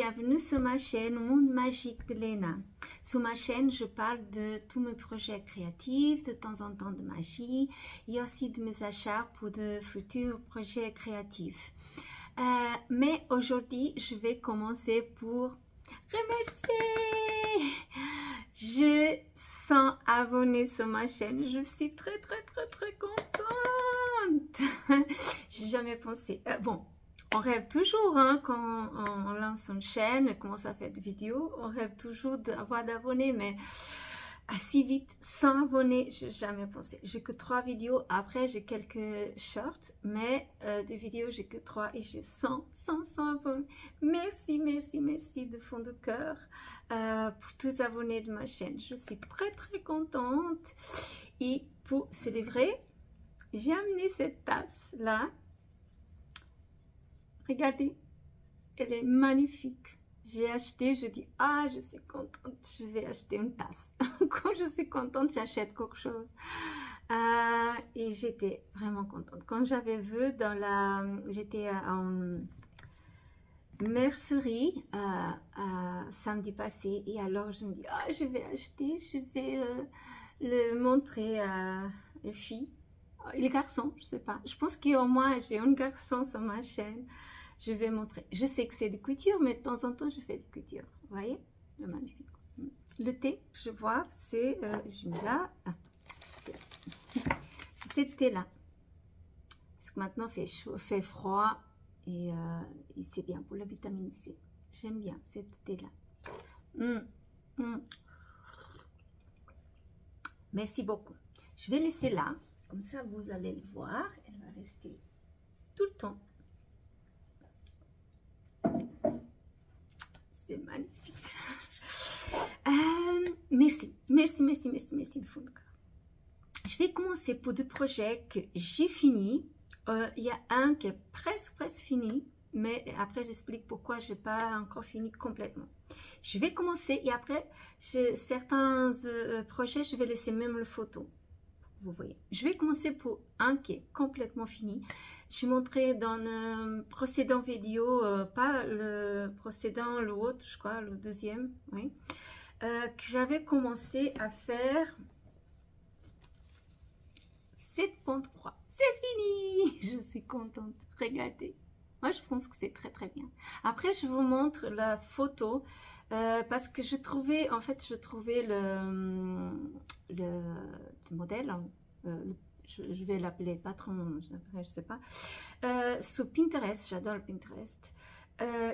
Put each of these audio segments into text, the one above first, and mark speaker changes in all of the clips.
Speaker 1: bienvenue sur ma chaîne Monde Magique de Léna. Sur ma chaîne, je parle de tous mes projets créatifs, de temps en temps de magie et aussi de mes achats pour de futurs projets créatifs. Mais aujourd'hui, je vais commencer pour remercier. J'ai 100 abonnés sur ma chaîne. Je suis très contente. J'ai jamais pensé. On rêve toujours quand on lance une chaîne et commence à faire des vidéos. On rêve toujours d'avoir d'abonnés, mais assez vite, 100 abonnés, je n'ai jamais pensé. J'ai que 3 vidéos. Après, j'ai quelques shorts, mais des vidéos, j'ai que 3 et j'ai 100 abonnés. Merci de fond de cœur pour tous les abonnés de ma chaîne. Je suis très contente. Et pour célébrer, j'ai amené cette tasse-là. Regardez, elle est magnifique. J'ai acheté, je dis, ah, je suis contente, je vais acheter une tasse. Quand je suis contente, j'achète quelque chose. Et j'étais vraiment contente. Quand j'avais vu j'étais en mercerie samedi passé. Et alors, je me dis, ah, je vais acheter, je vais le montrer à les filles. Les garçons, je sais pas. Je pense qu'au moins, j'ai un garçon sur ma chaîne. Je vais montrer. Je sais que c'est de couture, mais de temps en temps, je fais de couture. Vous voyez? C'est magnifique. Le thé, je vois, c'est... je mets là. C'est thé là. Parce que maintenant, il fait froid. Et c'est bien pour la vitamine C. J'aime bien cette thé là. Merci beaucoup. Je vais laisser là. Comme ça, vous allez le voir. Elle va rester tout le temps. C'est magnifique. Merci de fond de cœur. Je vais commencer pour deux projets que j'ai finis. Il y a un qui est presque fini, mais après j'explique pourquoi je n'ai pas encore fini complètement. Je vais commencer et après certains projets, je vais laisser même le photo. Vous voyez. Je vais commencer pour un qui est complètement fini. J'ai montré dans le précédent vidéo, pas le précédent, l'autre, je crois, le deuxième, oui, que j'avais commencé à faire 7 ponts de croix. C'est fini! Je suis contente. Regardez. Moi, je pense que c'est très bien. Après, je vous montre la photo parce que je trouvais le modèle, je vais l'appeler patron, je sais pas, sur Pinterest. J'adore Pinterest.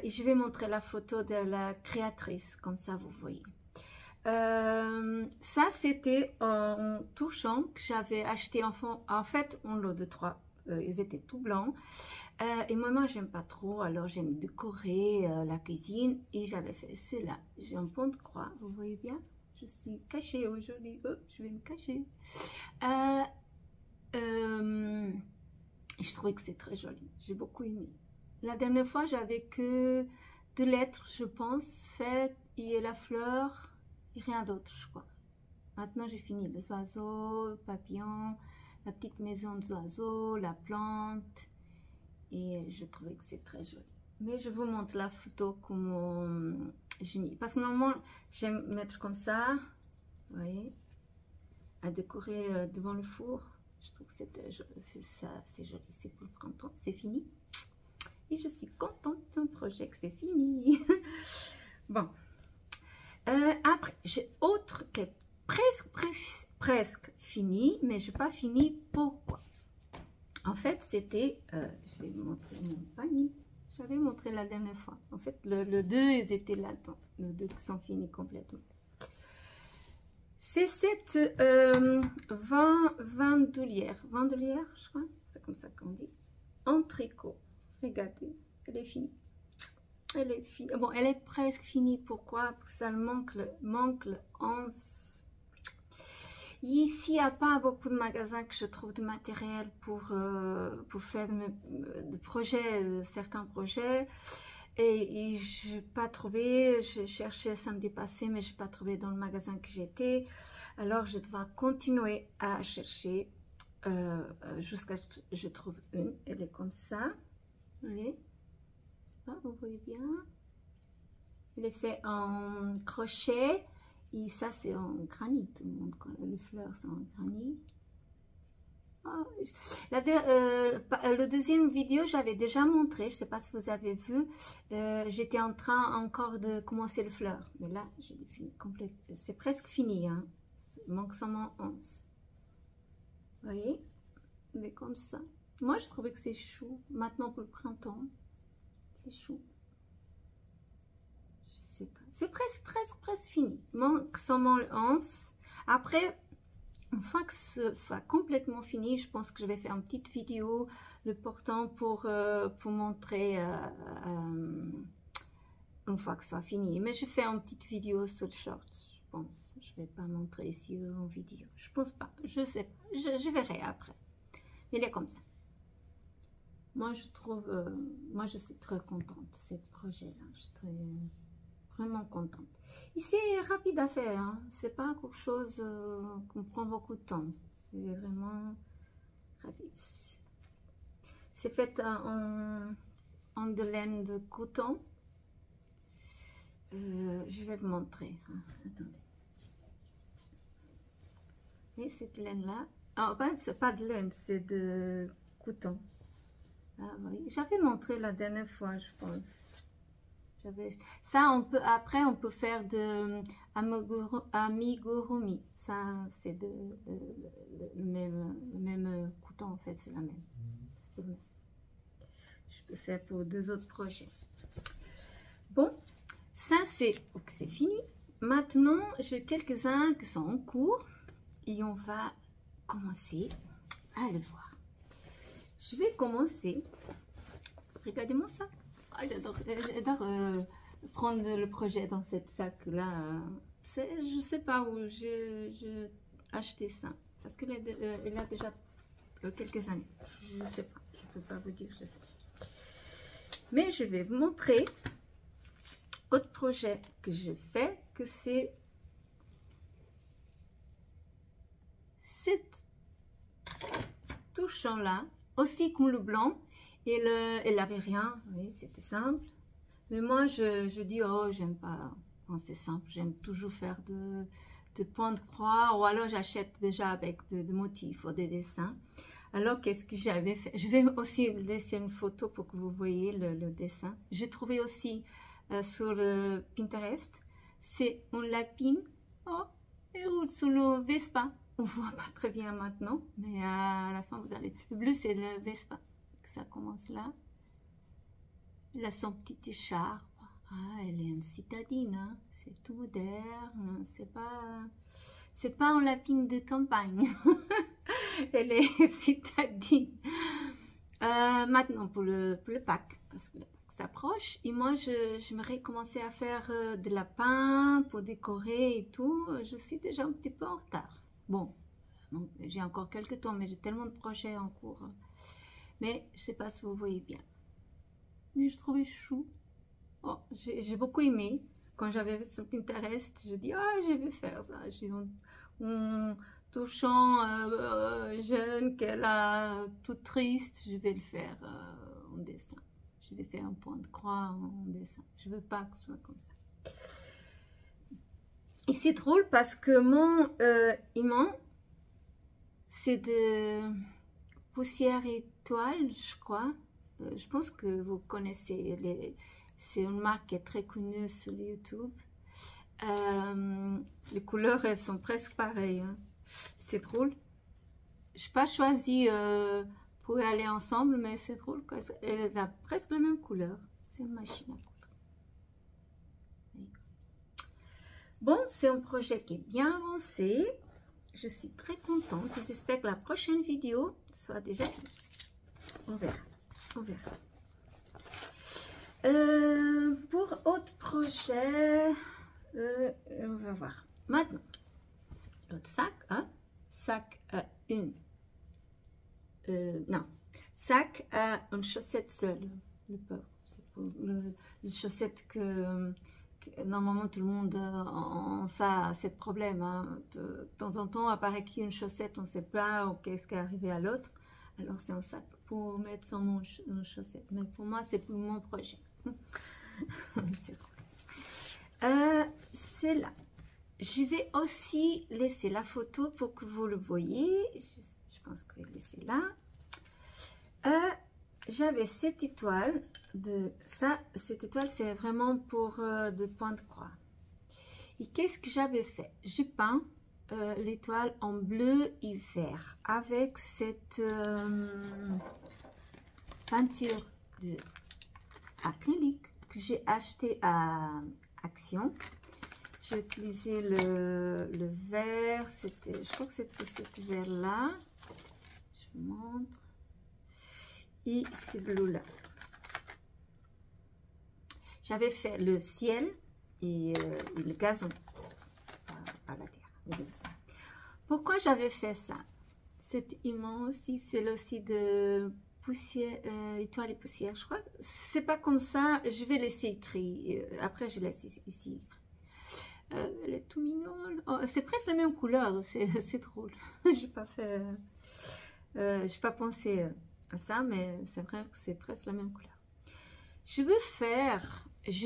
Speaker 1: Et je vais montrer la photo de la créatrice, comme ça vous voyez. Ça, c'était un touchant que j'avais acheté en fait en lot de 3. Ils étaient tout blancs. Et moi, j'aime pas trop, alors j'aime décorer la cuisine et j'avais fait cela. J'ai un pont de croix, vous voyez bien? Je suis cachée aujourd'hui. Oh, je vais me cacher. Je trouvais que c'est très joli. J'ai beaucoup aimé. La dernière fois, j'avais que 2 lettres, je pense, faites et la fleur et rien d'autre, je crois. Maintenant, j'ai fini les oiseaux, le papillon, la petite maison des oiseaux, la plante. Et je trouvais que c'est très joli. Mais je vous montre la photo comme j'ai mis. Parce que normalement, j'aime mettre comme ça. Vous voyez, à décorer devant le four. Je trouve que c'est joli. C'est pour le printemps. C'est fini. Et je suis contente d'un projet que c'est fini. Bon. Après, j'ai autre qui est presque fini. Mais je n'ai pas fini. Pourquoi? En fait, c'était, je vais vous montrer mon panier. J'avais montré la dernière fois. En fait, le 2, ils étaient là-dedans. Le 2 qui sont finis complètement. C'est cette vandoulière, je crois. C'est comme ça qu'on dit. En tricot. Regardez, elle est finie. Elle est finie. Bon, elle est presque finie. Pourquoi? Parce que ça manque le 11. Ici, il n'y a pas beaucoup de magasins que je trouve de matériel pour faire de projets, certains projets. Et je n'ai pas trouvé, j'ai cherché samedi passé, mais je n'ai pas trouvé dans le magasin que j'étais. Alors, je dois continuer à chercher jusqu'à ce que je trouve une. Elle est comme ça. Vous voyez? Vous voyez bien? Il est fait en crochet. Et ça, c'est en granit. Les fleurs sont en granit. Oh, le deuxième vidéo, j'avais déjà montré. Je ne sais pas si vous avez vu. J'étais en train encore de commencer le fleur. Mais là, j'ai fini complète. C'est presque fini. Hein. Il manque seulement 11. Vous voyez? Mais comme ça. Moi, je trouvais que c'est chou. Maintenant, pour le printemps, c'est chou. Je sais pas. C'est presque fini. Il manque seulement le 11. Après, une fois que ce soit complètement fini, je pense que je vais faire une petite vidéo le portant pour montrer une fois que ce soit fini. Mais je fais une petite vidéo sur le short, je pense. Je vais pas montrer ici en vidéo. Je pense pas. Je sais pas. Je verrai après. Il est comme ça. Moi, je trouve... moi, je suis très contente de ce projet-là. Je suis vraiment contente. Et c'est rapide à faire, hein. C'est pas quelque chose qu'on prend beaucoup de temps. C'est vraiment rapide. C'est fait en de laine de coton. Je vais vous montrer. Hein. Attendez. Et cette laine-là, oh, c'est pas de laine, c'est de coton. Ah, oui. J'avais montré la dernière fois, je pense. Ça, après, on peut faire de amigurumi. Ça, c'est le même coton, en fait, c'est la même. Je peux faire pour 2 autres projets. Bon, ça, c'est fini. Maintenant, j'ai quelques-uns qui sont en cours et on va commencer à le voir. Je vais commencer. Regardez mon sac. Oh, j'adore prendre le projet dans cette sac-là. Je ne sais pas où j'ai acheté ça. Parce qu'il a déjà quelques années. Je ne sais pas. Je ne peux pas vous dire, je sais. Mais je vais vous montrer autre projet que je fais, que c'est cette touchant-là, aussi comme le blanc. Elle n'avait rien, oui, c'était simple. Mais moi, je dis, oh, j'aime pas quand c'est simple. J'aime toujours faire de points de croix. Ou alors, j'achète déjà avec des motifs ou des dessins. Alors, qu'est-ce que j'avais fait? Je vais aussi laisser une photo pour que vous voyez le dessin. J'ai trouvé aussi sur le Pinterest. C'est un lapine. Oh, elle roule sous le Vespa. On voit pas très bien maintenant. Mais à la fin, vous allez... Le bleu, c'est le Vespa. Ça commence là. Elle a son petit écharpe. Ah, elle est une citadine. Hein. C'est tout moderne. C'est pas un lapine de campagne. Elle est citadine. Maintenant pour le Pâques, parce que le Pâques s'approche. Et moi, j'aimerais commencer à faire des lapins pour décorer et tout. Je suis déjà un petit peu en retard. Bon, j'ai encore quelques temps, mais j'ai tellement de projets en cours. Mais je ne sais pas si vous voyez bien. Mais je trouvais chou. Oh, j'ai beaucoup aimé. Quand j'avais vu sur Pinterest, je dis, ah, je vais faire ça. J'ai un touchant jeune qu'elle a tout triste. Je vais le faire en dessin. Je vais faire un point de croix en dessin. Je ne veux pas que ce soit comme ça. Et c'est drôle parce que mon aimant, c'est de... Poussière étoile, je crois. Je pense que vous connaissez. C'est une marque qui est très connue sur YouTube. Les couleurs, elles sont presque pareilles. Hein. C'est drôle. Je n'ai pas choisi pour aller ensemble, mais c'est drôle. Elles ont presque la même couleur. C'est une machine à coudre. Oui. Bon, c'est un projet qui est bien avancé. Je suis très contente et j'espère que la prochaine vidéo soit déjà finie. On verra. On verra. Pour autre projet, on va voir. Maintenant, l'autre sac, hein? Sac à sac à une chaussette seule. Le pauvre. C'est pour les chaussettes que normalement tout le monde a ça, ce problème. Hein. De temps en temps, apparaît qu'il y a une chaussette, on ne sait pas qu'est-ce qui est arrivé à l'autre. Alors c'est un sac pour mettre son chaussette. Mais pour moi, c'est pour mon projet. C'est drôle. C'est là. Je vais aussi laisser la photo pour que vous le voyez. Je pense que je vais laisser là. J'avais cette étoile. Cette étoile, c'est vraiment pour de points de croix. Et qu'est-ce que j'avais fait? J'ai peint l'étoile en bleu et vert avec cette peinture de acrylique que j'ai acheté à Action. J'ai utilisé le vert, je crois que c'était cet vert là. Je vous montre. Et ce bleu là. J'avais fait le ciel et le gazon, pas la terre, le gazon. Pourquoi j'avais fait ça? C'est immense aussi, c'est aussi de poussière, étoile et poussière, je crois. C'est pas comme ça, je vais laisser écrit. Après, je laisse ici écrit. Elle est tout mignonne. Oh, c'est presque la même couleur, c'est drôle. J'ai pas fait, j'ai pas pensé à ça, mais c'est vrai que c'est presque la même couleur. Je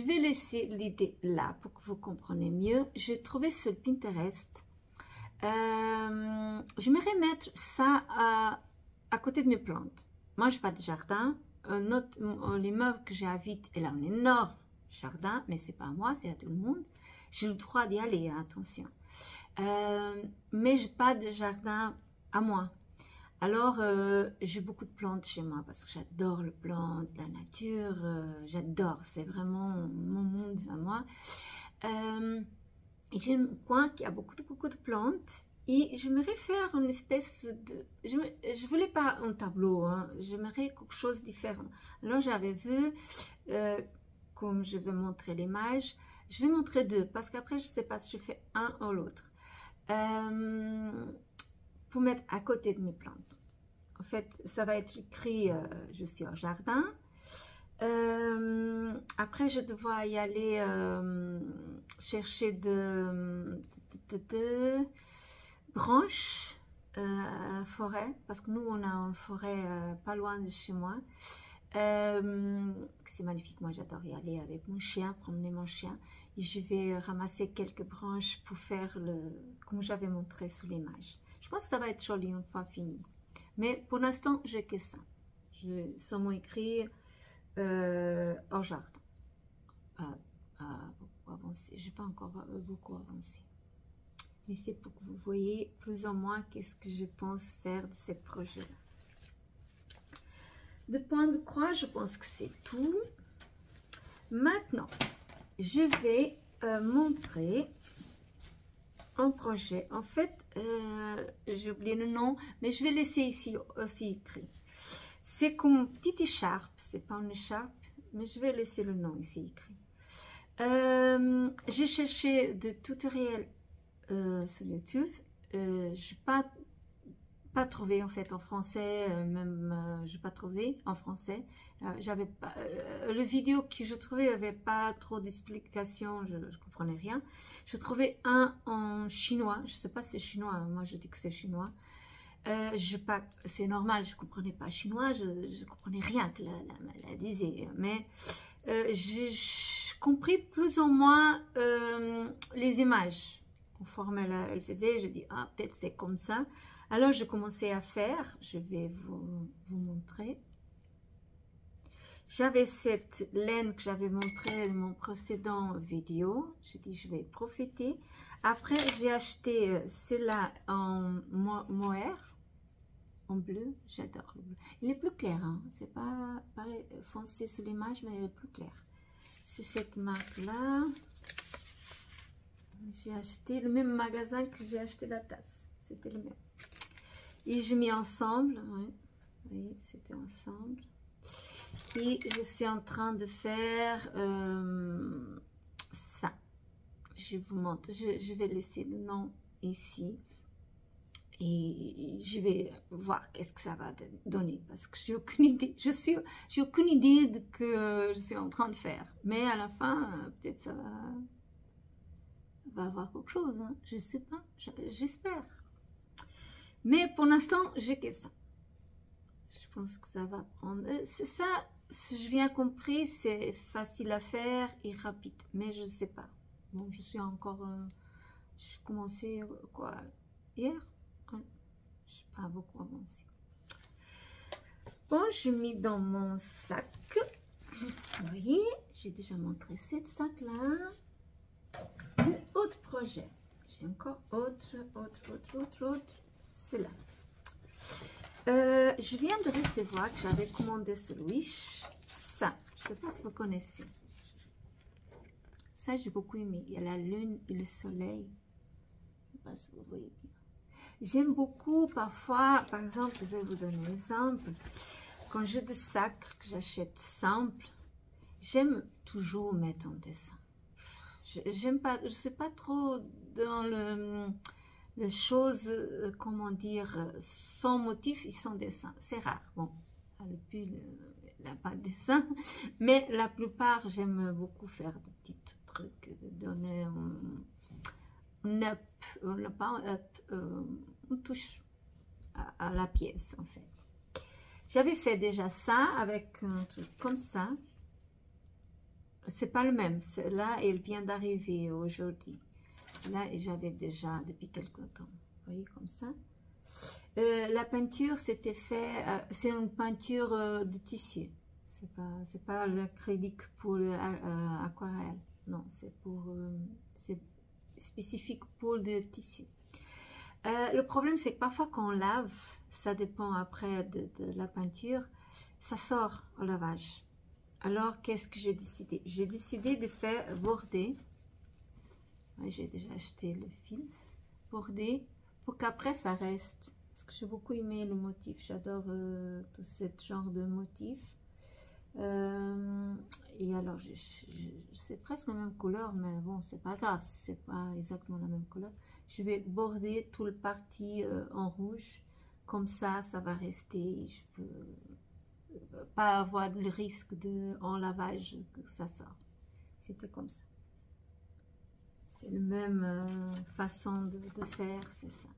Speaker 1: vais laisser l'idée là pour que vous compreniez mieux. J'ai trouvé sur Pinterest. J'aimerais mettre ça à côté de mes plantes. Moi, je n'ai pas de jardin. L'immeuble que j'habite, il a un énorme jardin, mais c'est pas à moi, c'est à tout le monde. J'ai le droit d'y aller, attention. Mais je n'ai pas de jardin à moi. Alors, j'ai beaucoup de plantes chez moi parce que j'adore les plantes, la nature, j'adore, c'est vraiment mon monde à moi. J'ai un coin qui a beaucoup de plantes et j'aimerais faire une espèce de... Je voulais pas un tableau, hein, j'aimerais quelque chose de différent. Alors, j'avais vu, comme je vais montrer l'image, je vais montrer deux parce qu'après, je ne sais pas si je fais un ou l'autre. Pour mettre à côté de mes plantes. En fait, ça va être écrit je suis au jardin. Après, je dois y aller chercher de branches à la forêt parce que nous, on a une forêt pas loin de chez moi. C'est magnifique, moi j'adore y aller avec mon chien, promener mon chien. Et je vais ramasser quelques branches pour faire comme j'avais montré sur l'image. Je pense que ça va être joli une fois fini. Mais pour l'instant, j'ai que ça. J'ai seulement écrit au jardin. Beaucoup avancé. Je n'ai pas encore beaucoup avancé. Mais c'est pour que vous voyez plus ou moins qu'est-ce que je pense faire de ce projet-là. De point de croix, je pense que c'est tout. Maintenant, je vais montrer un projet. En fait, j'ai oublié le nom, mais je vais laisser ici aussi écrit. C'est comme une petite écharpe, c'est pas une écharpe, mais je vais laisser le nom ici écrit. J'ai cherché des tutoriels sur YouTube. Je n'ai pas trouvé en fait en français, je n'ai pas trouvé en français. J'avais pas, le vidéo que je trouvais n'avait pas trop d'explications, je ne comprenais rien. Je trouvais un en chinois, je ne sais pas si c'est chinois, moi je dis que c'est chinois. C'est normal, je ne comprenais pas chinois, je ne comprenais rien que la disait, mais j'ai compris plus ou moins les images. Conforme elle faisait, je dis, ah, peut-être c'est comme ça. Alors, je commençais à faire, je vais vous montrer. J'avais cette laine que j'avais montrée dans mon précédent vidéo. Je dis, je vais profiter. Après, j'ai acheté celle-là en mohair, en bleu. J'adore le bleu. Il est plus clair, hein? C'est pas pareil, foncé sur l'image, mais il est plus clair. C'est cette marque-là. J'ai acheté le même magasin que j'ai acheté la tasse. C'était le même. Et je mets ensemble. Oui, oui, c'était ensemble. Et je suis en train de faire ça. Je vous montre. Je vais laisser le nom ici. Et je vais voir qu'est-ce que ça va donner. Parce que j'ai aucune idée. J'ai aucune idée de que je suis en train de faire. Mais à la fin, peut-être ça va avoir quelque chose. Hein. Je ne sais pas. J'espère. Mais pour l'instant, j'ai que ça. Je pense que ça va prendre... C'est ça, si je bien compris, c'est facile à faire et rapide. Mais je ne sais pas. Bon, je suis encore... j'ai commencé, quoi, hier? Ouais, je n'ai pas beaucoup avancé. Bon, j'ai mis dans mon sac. Vous voyez, j'ai déjà montré cette sac-là. Et autre projet. J'ai encore autre. C'est là. Je viens de recevoir, que j'avais commandé sur Wish, ça. Je ne sais pas si vous connaissez. Ça, j'ai beaucoup aimé. Il y a la lune et le soleil. Je ne sais pas si vous voyez bien. J'aime beaucoup, parfois, par exemple, je vais vous donner un exemple. Quand j'ai des sacs que j'achète simples, j'aime toujours mettre un dessin. J'aime pas, je sais pas trop dans les choses, comment dire, sans motif et sans dessin. C'est rare. Bon, le pull, il n'a pas de dessin, mais la plupart, j'aime beaucoup faire des petits trucs, donner un up, pas un up, une touche à la pièce en fait. J'avais fait déjà ça avec un truc comme ça. C'est pas le même. Là, il vient d'arriver aujourd'hui. Là, j'avais déjà depuis quelque temps. Vous voyez comme ça. La peinture, c'était fait. C'est une peinture de tissu. C'est pas l'acrylique pour l'aquarelle. Non, c'est spécifique pour le tissu. Le problème, c'est que parfois quand on lave, ça dépend après de la peinture, ça sort au lavage. Alors, qu'est-ce que j'ai décidé? J'ai décidé de faire border. J'ai déjà acheté le fil. Border pour qu'après ça reste. Parce que j'ai beaucoup aimé le motif. J'adore tout ce genre de motif. Et alors, c'est presque la même couleur, mais bon, c'est pas grave. C'est pas exactement la même couleur. Je vais border tout le parti en rouge. Comme ça, ça va rester. Je peux pas avoir le risque en lavage que ça sort. C'était comme ça. C'est la même façon de faire, c'est ça.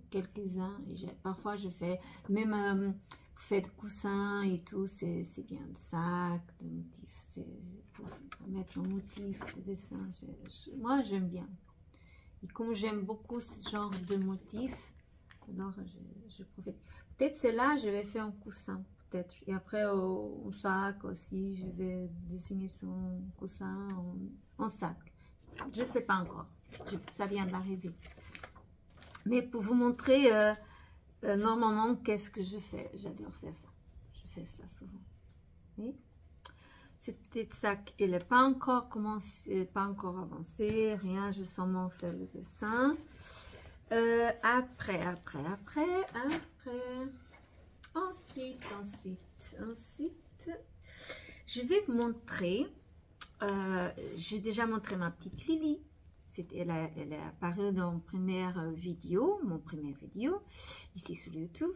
Speaker 1: Quelques-uns, parfois je fais même fait de coussins et tout, c'est bien de sac, de motifs, c'est pour mettre un motif de dessin. Moi j'aime bien. Et comme j'aime beaucoup ce genre de motifs, alors je profite. Peut-être c'est là je vais faire un coussin, peut-être. Et après au sac aussi, je vais dessiner son coussin en sac. Je ne sais pas encore. Ça vient d'arriver. Mais pour vous montrer normalement qu'est-ce que je fais. J'adore faire ça. Je fais ça souvent. Oui. Cette petite sac, elle n'est pas encore commencé, pas encore avancé, rien. Je seulement faire le dessin. Après. Ensuite, je vais vous montrer. J'ai déjà montré ma petite Lily. Elle est apparue dans mon première vidéo, ici sur YouTube.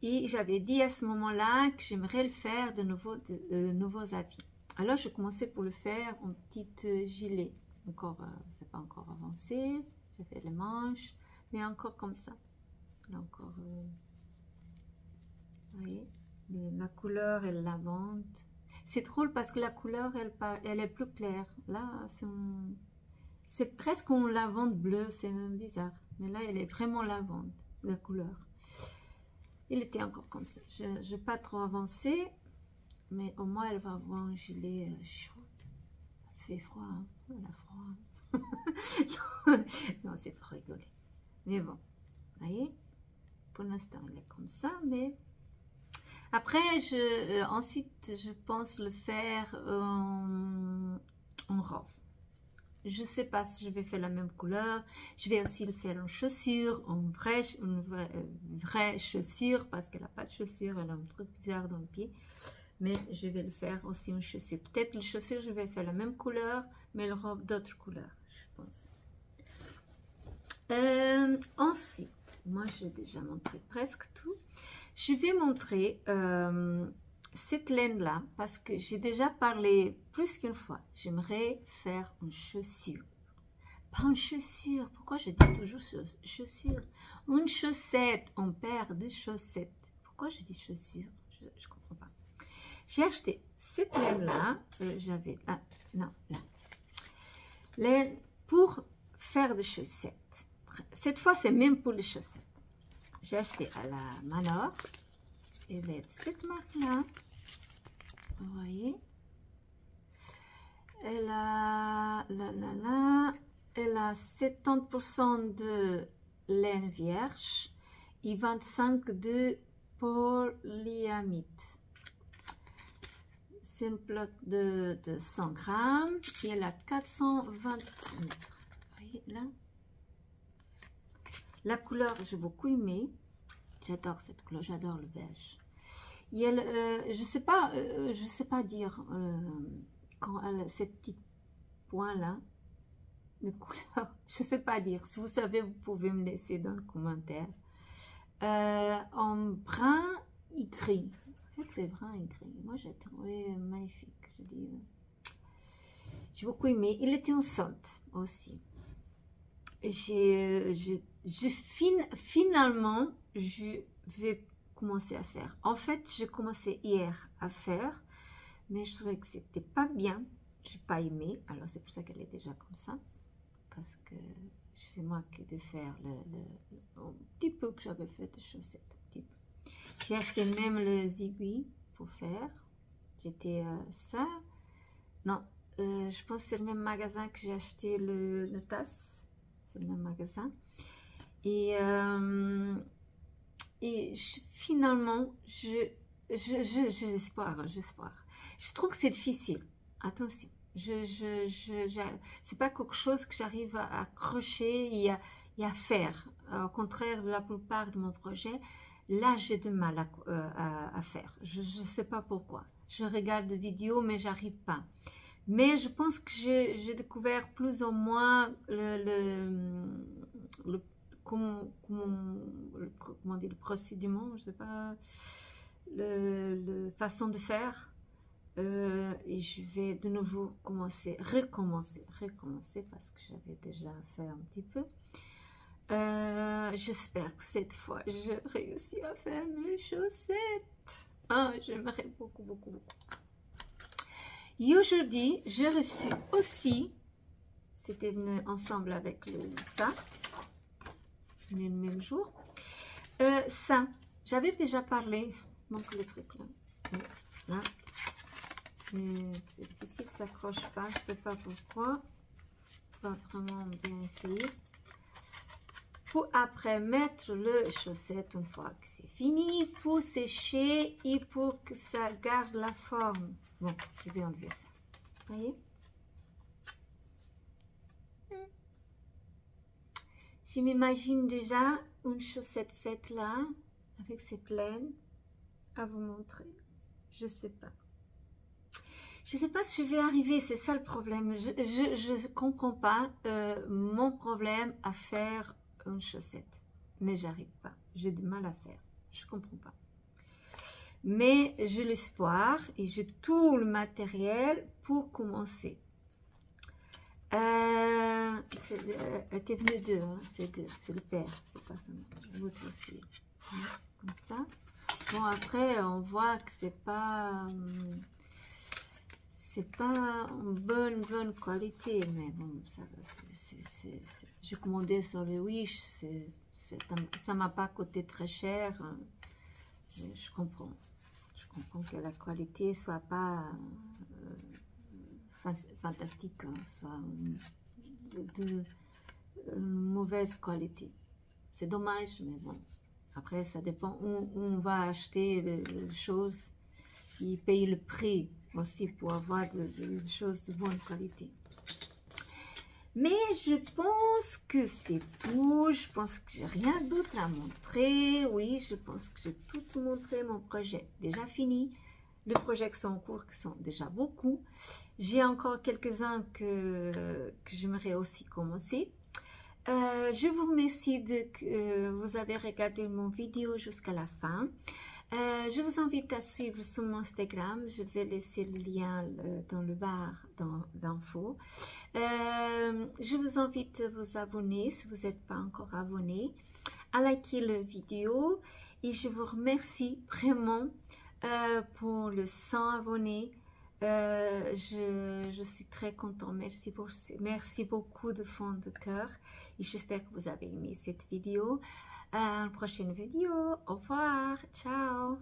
Speaker 1: Et j'avais dit à ce moment-là que j'aimerais le faire de nouveaux habits. Alors, je commençais pour le faire en petite gilet. Encore, c'est pas encore avancé. J'ai fait les manches, mais encore comme ça. Là encore, vous voyez, la couleur est lavande. C'est drôle parce que la couleur, elle est plus claire. Là, c'est presque en lavande bleue, c'est même bizarre. Mais là, elle est vraiment lavande, la couleur. Il était encore comme ça. Je n'ai pas trop avancé, mais au moins, elle va avoir un gilet chaud. Il fait froid, hein? Elle a froid. Non, c'est pour rigoler. Mais bon, vous voyez, pour l'instant, elle est comme ça, mais... Après, ensuite, je pense le faire en robe. Je ne sais pas si je vais faire la même couleur. Je vais aussi le faire en chaussure, une vraie chaussure, parce qu'elle n'a pas de chaussure, elle a un truc bizarre dans le pied. Mais je vais le faire aussi en chaussure. Peut-être les chaussures, je vais faire la même couleur, mais le robe d'autres couleurs, je pense. Ensuite, moi j'ai déjà montré presque tout. Je vais montrer cette laine-là, parce que j'ai déjà parlé plus qu'une fois. J'aimerais faire une chaussure. Pas une chaussure. Pourquoi je dis toujours chaussure? Une chaussette. On perd des chaussettes. Pourquoi je dis chaussure? Je ne comprends pas. J'ai acheté cette laine-là. J'avais... Ah, non, là. laine pour faire des chaussettes. Cette fois, c'est même pour les chaussettes. J'ai acheté à la Manor. Elle est de cette marque-là. Vous voyez. Elle a, elle a 70% de laine vierge et 25% de polyamide. C'est une pelote de 100 grammes et elle a 420 mètres. Vous voyez là? La couleur, j'ai beaucoup aimé. J'adore cette couleur, j'adore le beige. Et elle, je sais pas dire quand elle a ces petits points là de couleur. Je sais pas dire. Si vous savez, vous pouvez me laisser dans le commentaire. En brun et gris. En fait, c'est brun et gris. Moi, j'ai trouvé magnifique. J'ai beaucoup aimé. Il était en solde aussi. Finalement, je vais commencer à faire. En fait, j'ai commencé hier à faire, mais je trouvais que c'était pas bien. J'ai pas aimé. Alors, c'est pour ça qu'elle est déjà comme ça. Parce que c'est moi qui ai de faire un petit peu que j'avais fait de chaussettes. J'ai acheté même les aiguilles pour faire. J'étais ça. Non, je pense que c'est le même magasin que j'ai acheté le tasse. C'est le même magasin. Et finalement, j'ai l'espoir. Je trouve que c'est difficile. Attention. C'est pas quelque chose que j'arrive à accrocher et à faire. Au contraire de la plupart de mon projet, là j'ai du mal à faire. Je sais pas pourquoi. Je regarde des vidéos mais j'arrive pas. Mais je pense que j'ai découvert plus ou moins comment dire, le procédement, je sais pas, la façon de faire. Et je vais de nouveau recommencer parce que j'avais déjà fait un petit peu. J'espère que cette fois je réussis à faire mes chaussettes. Ah, j'aimerais beaucoup. Et aujourd'hui, j'ai reçu aussi, c'était venu ensemble avec ça, venu le même jour. Ça, j'avais déjà parlé, manque le truc là. Là. C'est difficile, ça s'accroche pas, je sais pas pourquoi. Pas vraiment bien essayer. Pour après mettre le chaussette une fois que c'est fini, pour sécher et pour que ça garde la forme. Bon, je vais enlever ça. Vous voyez? Je m'imagine déjà une chaussette faite là, avec cette laine, à vous montrer. Je sais pas. Je sais pas si je vais arriver, c'est ça le problème. Je comprends pas mon problème à faire une chaussette. Mais j'arrive pas. J'ai du mal à faire. Je comprends pas. Mais j'ai l'espoir et j'ai tout le matériel pour commencer. Elle était venue d'eux, hein, c'est le père, c'est pas l'autre aussi. Comme ça. Bon, après, on voit que c'est pas une bonne qualité, mais bon, j'ai commandé sur le Wish, ça m'a pas coûté très cher. Je comprends que la qualité soit pas fantastique, hein, soit de mauvaise qualité. C'est dommage, mais bon, après ça dépend où on va acheter les choses et payer le prix aussi pour avoir des choses de bonne qualité. Mais je pense que c'est tout. Je pense que j'ai rien d'autre à montrer. Oui, je pense que j'ai tout montré mon projet. Déjà fini. Les projets qui sont en cours, qui sont déjà beaucoup. J'ai encore quelques-uns que j'aimerais aussi commencer. Je vous remercie que vous avez regardé mon vidéo jusqu'à la fin. Je vous invite à suivre sur mon Instagram. Je vais laisser le lien dans le barre d'infos. Je vous invite à vous abonner si vous n'êtes pas encore abonné, à liker la vidéo et je vous remercie vraiment pour le 100 abonnés. Je suis très contente. Merci beaucoup de fond de cœur. Et j'espère que vous avez aimé cette vidéo. À une prochaine vidéo. Au revoir. Ciao.